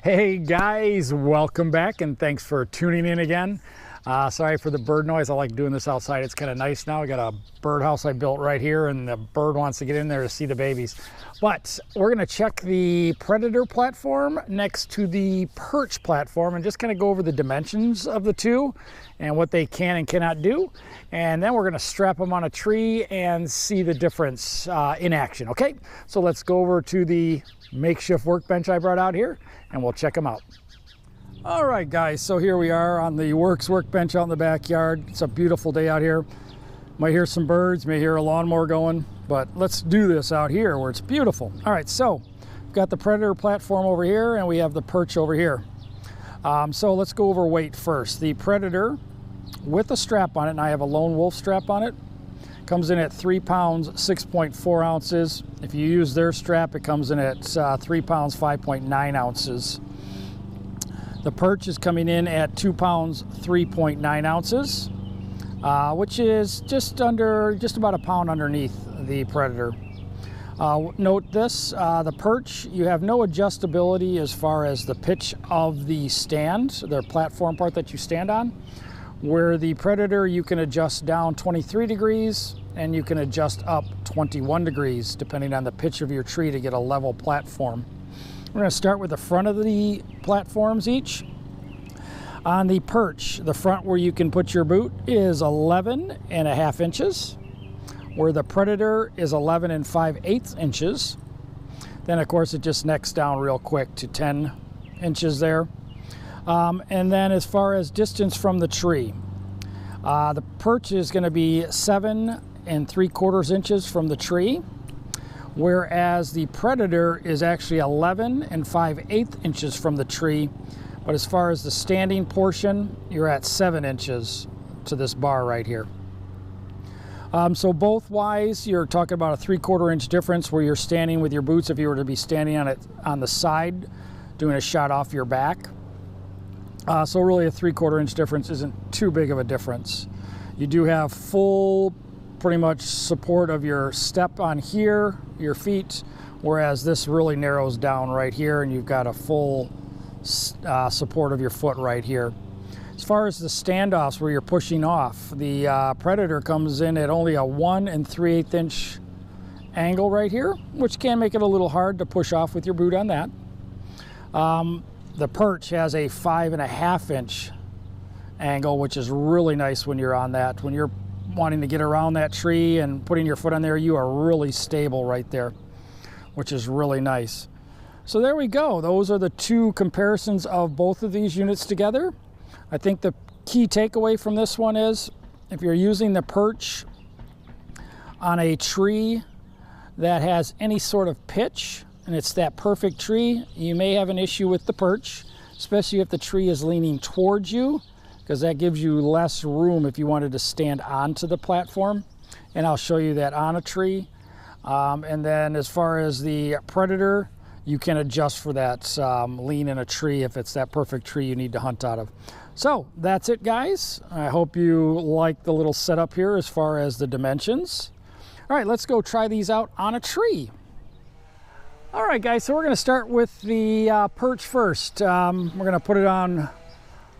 Hey guys, welcome back and thanks for tuning in again. Sorry for the bird noise. I like doing this outside. It's kind of nice now. I got a birdhouse I built right here and the bird wants to get in there to see the babies. But we're going to check the Predator platform next to the Perch platform and just kind of go over the dimensions of the two and what they can and cannot do. And then we're going to strap them on a tree and see the difference in action. Okay, so let's go over to the makeshift workbench I brought out here and we'll check them out. All right guys, so here we are on the workbench out in the backyard. It's a beautiful day out here. Might hear some birds, may hear a lawnmower going, but let's do this out here where it's beautiful. All right, so we've got the Predator platform over here and we have the Perch over here. So let's go over weight first. The Predator with a strap on it, and I have a Lone Wolf strap on it, comes in at 3 pounds, 6.4 ounces. If you use their strap, it comes in at 3 pounds, 5.9 ounces. The Perch is coming in at 2 pounds, 3.9 ounces, which is just about a pound underneath the Predator. Note this, the Perch, you have no adjustability as far as the pitch of the stand, the platform part that you stand on. Where the Predator, you can adjust down 23 degrees and you can adjust up 21 degrees depending on the pitch of your tree to get a level platform. We're going to start with the front of the platforms each. On the Perch, the front where you can put your boot is 11.5 inches, where the Predator is 11.5 inches. Then of course it just necks down real quick to 10 inches there. And then as far as distance from the tree, the Perch is going to be 7.75 inches from the tree, whereas the Predator is actually 11.5 inches from the tree. But as far as the standing portion, you're at 7 inches to this bar right here. So both wise, you're talking about a 3/4 inch difference where you're standing with your boots if you were to be standing on it on the side, doing a shot off your back. So really a 3/4 inch difference isn't too big of a difference. You do have full, pretty much support of your step on here, your feet, whereas this really narrows down right here and you've got a full support of your foot right here. As far as the standoffs where you're pushing off, the Predator comes in at only a 1 3/8 inch angle right here, which can make it a little hard to push off with your boot on that. The Perch has a 5.5 inch angle, which is really nice when you're on that. When you're wanting to get around that tree and putting your foot on there, you are really stable right there, which is really nice. So there we go. Those are the two comparisons of both of these units together. I think the key takeaway from this one is if you're using the Perch on a tree that has any sort of pitch, and it's that perfect tree, you may have an issue with the Perch, especially if the tree is leaning towards you, because that gives you less room if you wanted to stand onto the platform. And I'll show you that on a tree. And then as far as the Predator, you can adjust for that lean in a tree if it's that perfect tree you need to hunt out of. So that's it guys. I hope you like the little setup here as far as the dimensions. All right, let's go try these out on a tree. All right guys, so we're going to start with the Perch first. We're going to put it on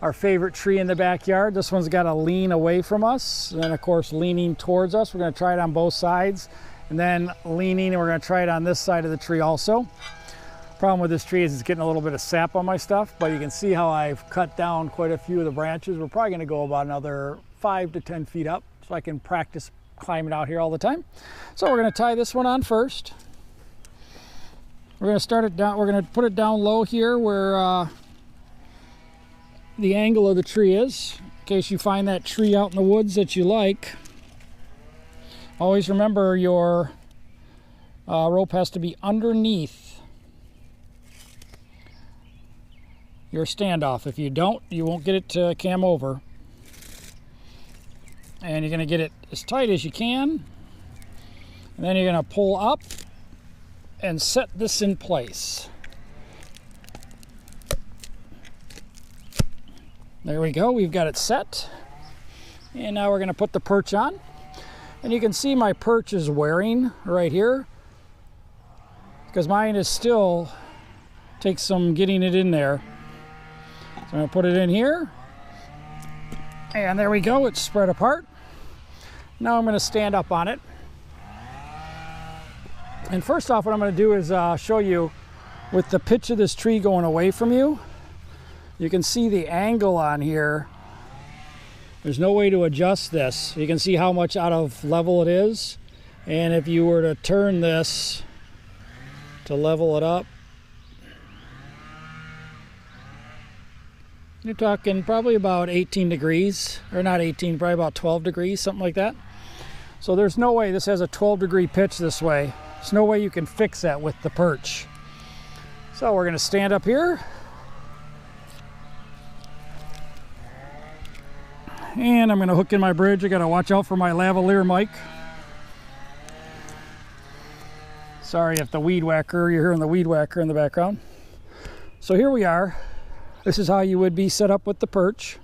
our favorite tree in the backyard. This one's got to lean away from us, and then of course leaning towards us. We're going to try it on both sides, and then leaning, and we're going to try it on this side of the tree also. Problem with this tree is it's getting a little bit of sap on my stuff, but you can see how I've cut down quite a few of the branches. We're probably going to go about another 5 to 10 feet up so I can practice climbing out here all the time. So we're going to tie this one on first. We're going to start it down. We're going to put it down low here where the angle of the tree is, in case you find that tree out in the woods that you like. Always remember your rope has to be underneath your standoff. If you don't, you won't get it to cam over. And you're going to get it as tight as you can. And then you're going to pull up and set this in place. There we go, we've got it set. And now we're going to put the Perch on. And you can see my Perch is wearing right here, because mine is still Takes some getting it in there. So I'm going to put it in here. And there we go, it's spread apart. Now I'm going to stand up on it. And first off, what I'm going to do is show you with the pitch of this tree going away from you. You can see the angle on here. There's no way to adjust this. You can see how much out of level it is. And if you were to turn this to level it up, you're talking probably about 18 degrees, or not 18, probably about 12 degrees, something like that. So there's no way this has a 12-degree pitch this way. There's no way you can fix that with the perch. So we're going to stand up here. And I'm going to hook in my bridge. I got to watch out for my lavalier mic. Sorry if the weed whacker, you're hearing the weed whacker in the background. So here we are. This is how you would be set up with the perch.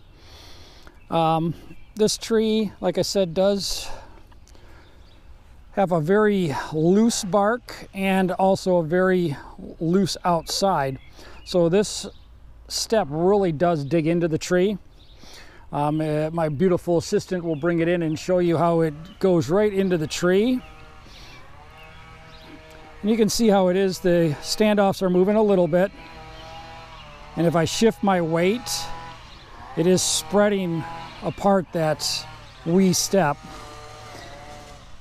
This tree, like I said, does have a very loose bark and also a very loose outside. So this step really does dig into the tree. My beautiful assistant will bring it in and show you how it goes right into the tree. And you can see how it is. The standoffs are moving a little bit. And if I shift my weight, it is spreading apart that wee step.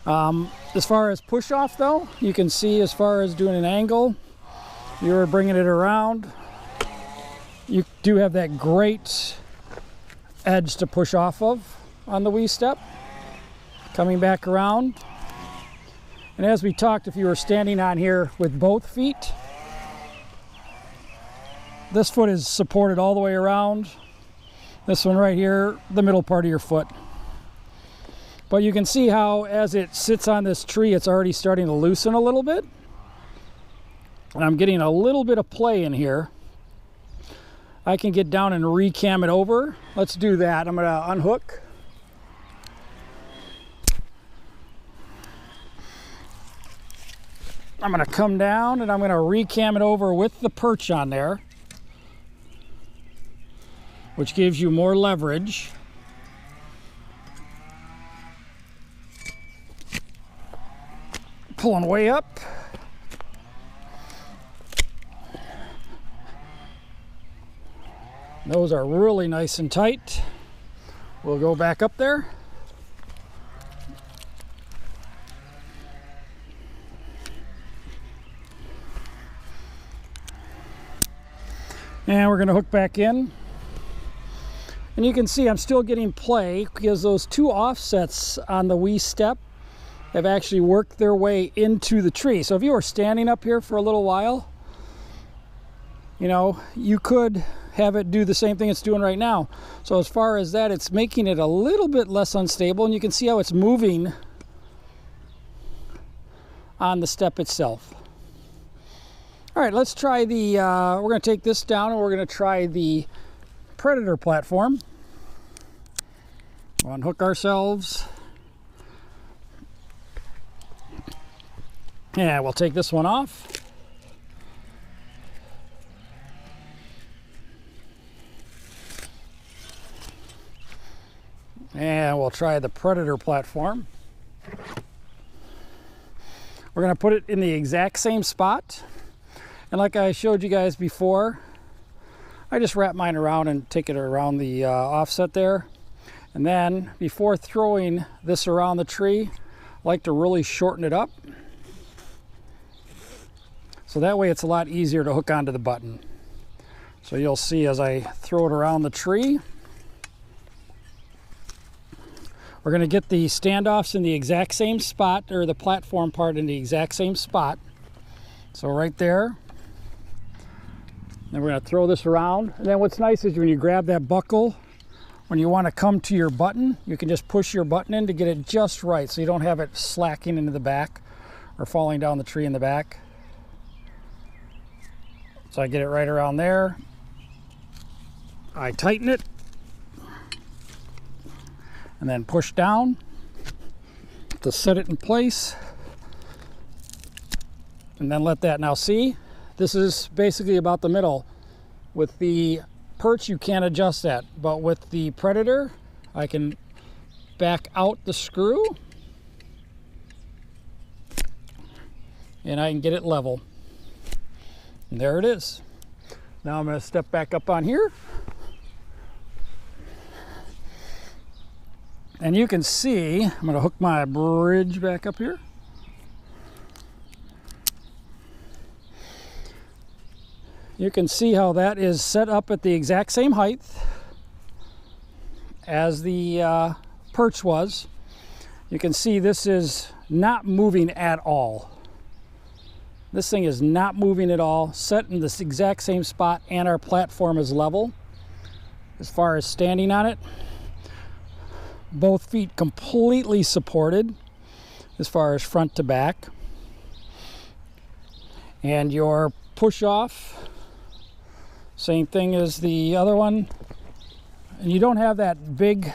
As far as push off though, you can see as far as doing an angle, you're bringing it around. You do have that great edge to push off of on the wee step. Coming back around. And as we talked, if you were standing on here with both feet, this foot is supported all the way around. This one right here, the middle part of your foot. But you can see how as it sits on this tree, it's already starting to loosen a little bit. And I'm getting a little bit of play in here. I can get down and recam it over. Let's do that. I'm going to unhook. I'm going to come down and I'm going to recam it over with the perch on there, which gives you more leverage. Pulling way up. Those are really nice and tight. We'll go back up there. And we're going to hook back in. And you can see I'm still getting play because those two offsets on the wee step have actually worked their way into the tree. So if you were standing up here for a little while, you know, you could have it do the same thing it's doing right now. So as far as that, it's making it a little bit less unstable, and you can see how it's moving on the step itself. All right, let's try the, we're going to take this down and we're going to try the Predator platform. We'll unhook ourselves. Yeah, we'll take this one off. And we'll try the Predator platform. We're going to put it in the exact same spot. And like I showed you guys before, I just wrap mine around and take it around the offset there. And then before throwing this around the tree, I like to really shorten it up. So that way it's a lot easier to hook onto the button. So you'll see as I throw it around the tree, we're going to get the standoffs in the exact same spot, or the platform part in the exact same spot. So right there. Then we're going to throw this around. And then what's nice is when you grab that buckle, when you want to come to your button, you can just push your button in to get it just right so you don't have it slacking into the back or falling down the tree in the back. So I get it right around there. I tighten it and then push down to set it in place, and then let that, now see, This is basically about the middle. With the perch, you can't adjust that, but with the Predator, I can back out the screw and I can get it level. And there it is. Now I'm going to step back up on here. And you can see, I'm going to hook my bridge back up here. You can see how that is set up at the exact same height as the perch was. You can see this is not moving at all. This thing is not moving at all, set in this exact same spot, and our platform is level. As far as standing on it, both feet completely supported as far as front to back. And your push off, same thing as the other one. And you don't have that big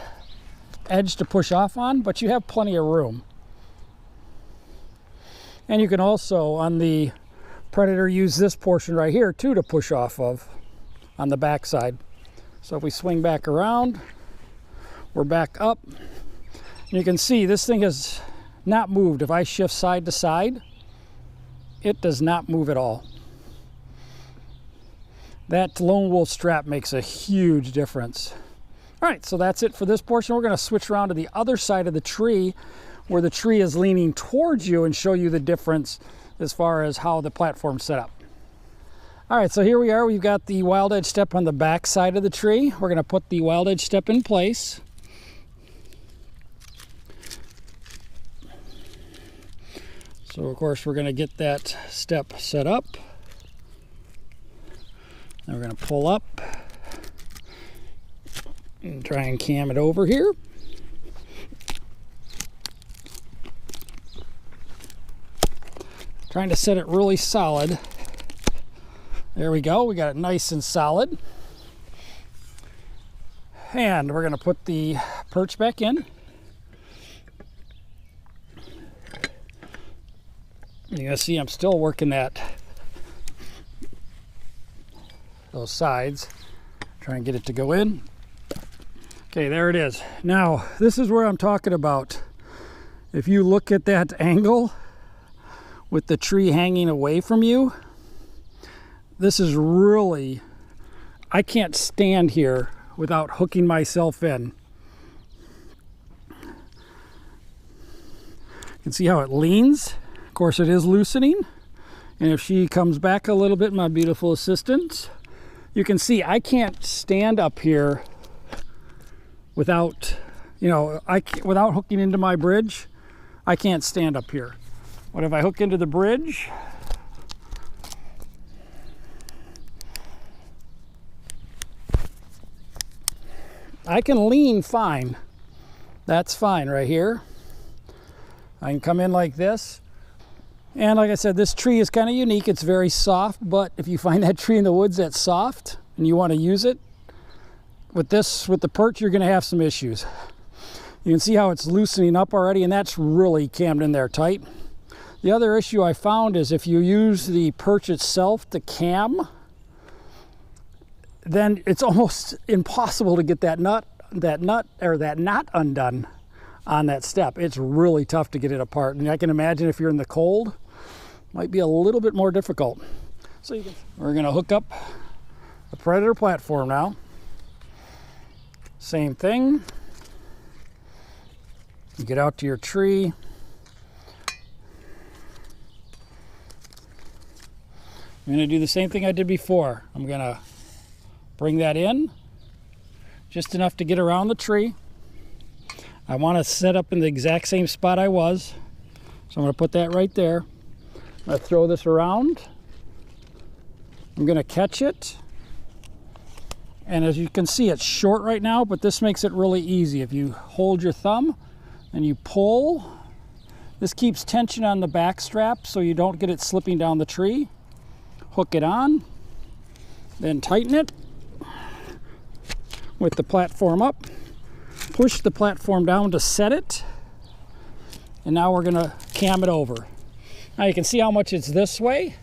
edge to push off on, but you have plenty of room. And you can also, on the Predator, use this portion right here too to push off of on the back side. So if we swing back around, we're back up. And you can see this thing has not moved. If I shift side to side, it does not move at all. That lone wolf strap makes a huge difference. All right, so that's it for this portion. We're going to switch around to the other side of the tree where the tree is leaning towards you and show you the difference as far as how the platform's set up. All right, so here we are. We've got the wild edge step on the back side of the tree. We're going to put the wild edge step in place. So of course we're going to get that step set up. Then we're going to pull up and try and cam it over here. Trying to set it really solid. There we go. We got it nice and solid. And we're going to put the perch back in. You're going to see I'm still working those sides. Try and get it to go in. Okay, there it is. Now, this is where I'm talking about. If you look at that angle with the tree hanging away from you, this is really, I can't stand here without hooking myself in. You can see how it leans. Of course, it is loosening. And if she comes back a little bit, my beautiful assistant, you can see I can't stand up here without, without hooking into my bridge. I can't stand up here. But if I hook into the bridge, I can lean fine. That's fine right here. I can come in like this. And like I said, this tree is kind of unique. It's very soft, but if you find that tree in the woods that's soft and you want to use it, with the perch, you're going to have some issues. You can see how it's loosening up already, and that's really cammed in there tight. The other issue I found is if you use the perch itself to cam, then it's almost impossible to get that knot undone on that step. It's really tough to get it apart. And I can imagine if you're in the cold, it might be a little bit more difficult. So we're going to hook up the Predator platform now. Same thing. You get out to your tree. I'm going to do the same thing I did before. I'm going to bring that in just enough to get around the tree. I want to set up in the exact same spot I was. So I'm going to put that right there. I'm going to throw this around. I'm going to catch it. And as you can see, it's short right now, but this makes it really easy. If you hold your thumb and you pull, this keeps tension on the back strap so you don't get it slipping down the tree. Hook it on, then tighten it with the platform up. Push the platform down to set it. And now we're going to cam it over. Now you can see how much it's this way.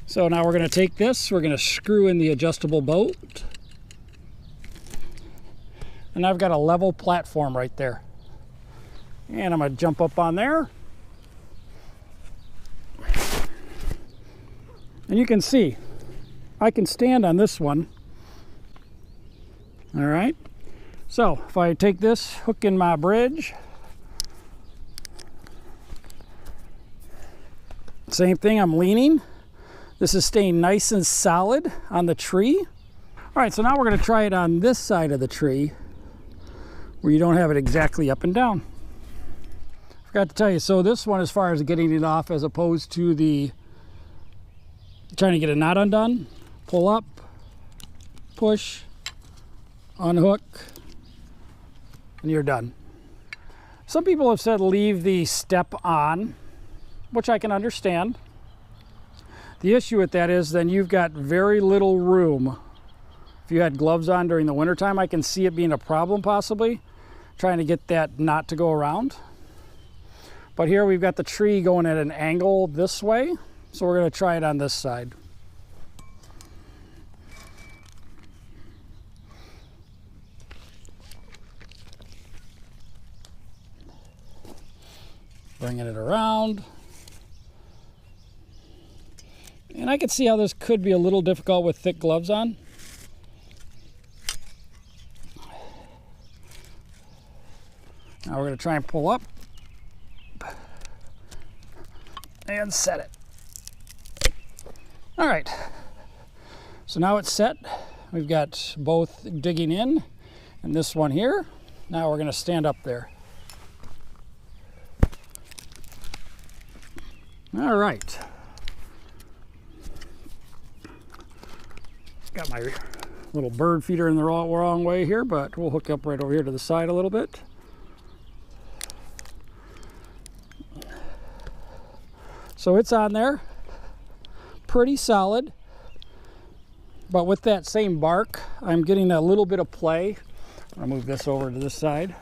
So now we're going to take this, we're going to screw in the adjustable bolt. And I've got a level platform right there. And I'm going to jump up on there. And you can see, I can stand on this one. All right. So if I take this, hook in my bridge. Same thing, I'm leaning. This is staying nice and solid on the tree. All right, so now we're going to try it on this side of the tree where you don't have it exactly up and down. Forgot to tell you, so this one, as far as getting it off, as opposed to the trying to get a knot undone, pull up, push, unhook, and you're done. Some people have said leave the step on, which I can understand. The issue with that is then you've got very little room. If you had gloves on during the wintertime, I can see it being a problem possibly, trying to get that knot to go around. But here we've got the tree going at an angle this way, so we're going to try it on this side. Bringing it around. And I can see how this could be a little difficult with thick gloves on. Now we're going to try and pull up and set it. All right, so now it's set. We've got both digging in and this one here. Now we're going to stand up there. All right. Got my little bird feeder in the wrong way here, but we'll hook up right over here to the side a little bit. So it's on there, pretty solid, but with that same bark, I'm getting a little bit of play. I'll move this over to this side.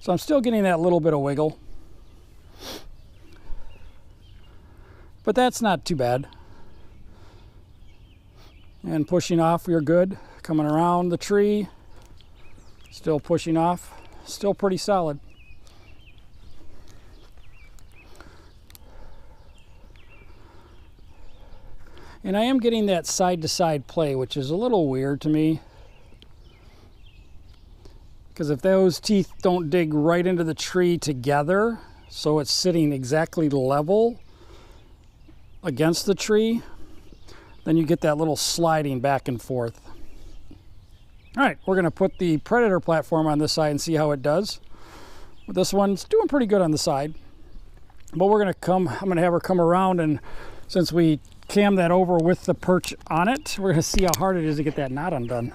So I'm still getting that little bit of wiggle, but that's not too bad. And pushing off, you're good. Coming around the tree. Still pushing off, still pretty solid. And I am getting that side-to-side play, which is a little weird to me. Because if those teeth don't dig right into the tree together, so it's sitting exactly level against the tree, then you get that little sliding back and forth. All right, we're going to put the Predator platform on this side and see how it does. This one's doing pretty good on the side. But we're going to I'm going to have her come around, and since we cam that over with the perch on it, we're going to see how hard it is to get that knot undone.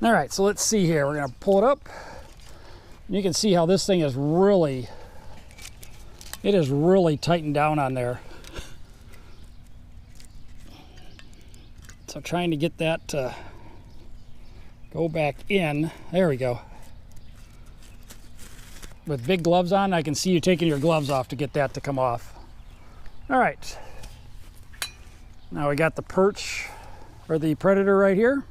All right, so let's see here. We're going to pull it up. You can see how this thing is really tightened down on there. So trying to get that to go back in. There we go. With big gloves on, I can see you taking your gloves off to get that to come off. All right. Now we got the perch, or the Predator right here.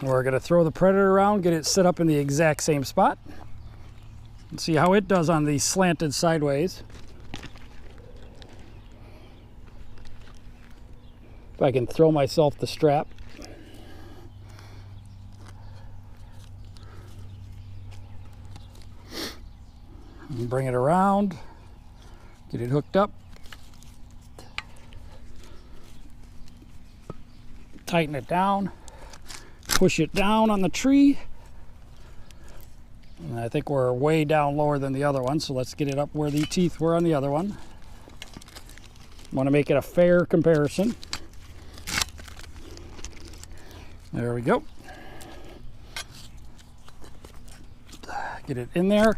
We're going to throw the Predator around, get it set up in the exact same spot. And see how it does on the slanted sideways. If I can throw myself the strap. And bring it around, get it hooked up, tighten it down, push it down on the tree. And I think we're way down lower than the other one, so let's get it up where the teeth were on the other one. I want to make it a fair comparison. There we go. Get it in there,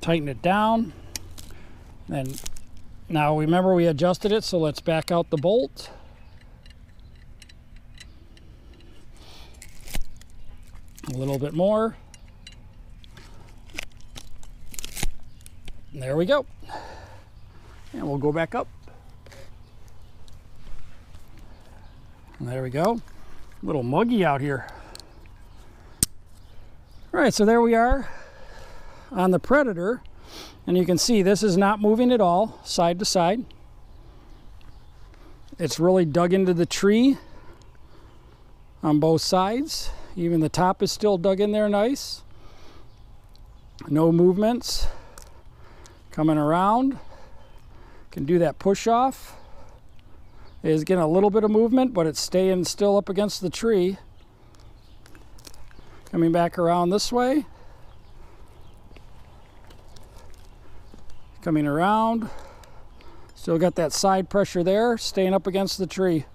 tighten it down. Then now remember we adjusted it, so let's back out the bolt. A little bit more. There we go. And we'll go back up. And there we go. A little muggy out here. All right, so there we are on the Predator. And you can see this is not moving at all, side to side. It's really dug into the tree on both sides. Even the top is still dug in there nice. No movements. Coming around. Can do that push off. It is getting a little bit of movement, but it's staying still up against the tree. Coming back around this way. Coming around. Still got that side pressure there, staying up against the tree.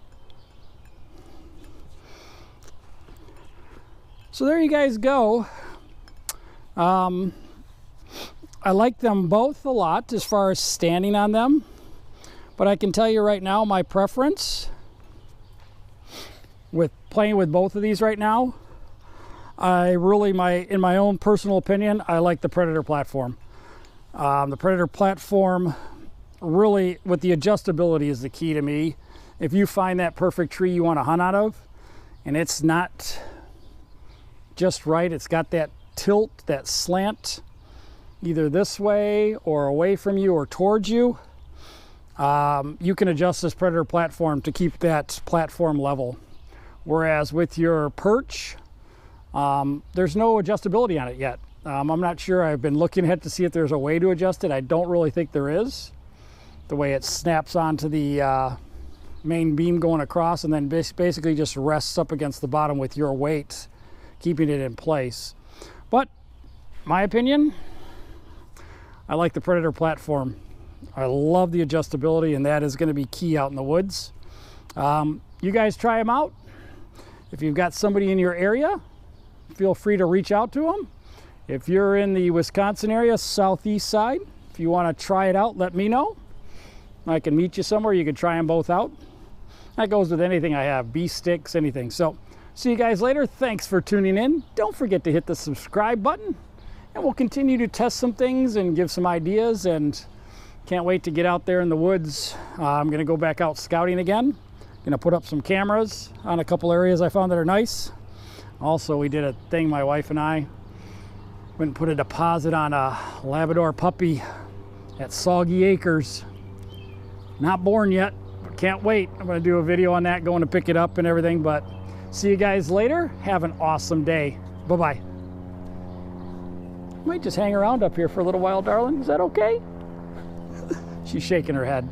So there you guys go. I like them both a lot as far as standing on them, but I can tell you right now my preference with playing with both of these right now, in my own personal opinion, I like the Predator platform. The Predator platform really, with the adjustability, is the key to me. If you find that perfect tree you want to hunt out of, and it's not just right, it's got that tilt, that slant, either this way or away from you or towards you, you can adjust this Predator platform to keep that platform level. Whereas with your perch, there's no adjustability on it yet. I'm not sure. I've been looking ahead to see if there's a way to adjust it. I don't really think there is. The way it snaps onto the main beam going across and then basically just rests up against the bottom with your weight, keeping it in place. But my opinion, I like the Predator platform. I love the adjustability, and that is going to be key out in the woods. You guys try them out. If you've got somebody in your area, feel free to reach out to them. If you're in the Wisconsin area, southeast side, if you want to try it out, let me know. I can meet you somewhere. You can try them both out. That goes with anything I have, bee sticks, anything. So see you guys later. Thanks for tuning in. Don't forget to hit the subscribe button, and we'll continue to test some things and give some ideas, and can't wait to get out there in the woods. I'm going to go back out scouting again. Going to put up some cameras on a couple areas I found that are nice. Also, we did a thing, my wife and I went and put a deposit on a Labrador puppy at Soggy Acres. Not born yet, but can't wait. I'm going to do a video on that, going to pick it up and everything. But see you guys later. Have an awesome day. Bye-bye. Might just hang around up here for a little while, darling. Is that okay? She's shaking her head.